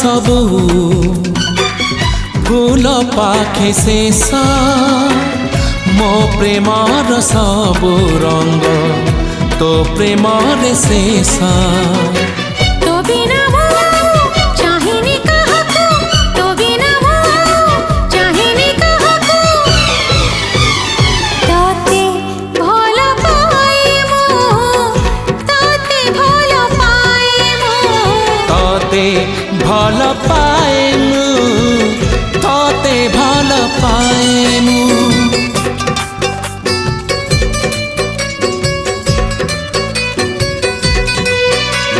सबू फूल पाखे शेष मो प्रेमर सबू रंग तो प्रेमर शेष तो बिना चाहिनी काहाकू तो बिना चाहिनी काहाकू ताते भल पाए मु ताते भल पाए मु ताते भल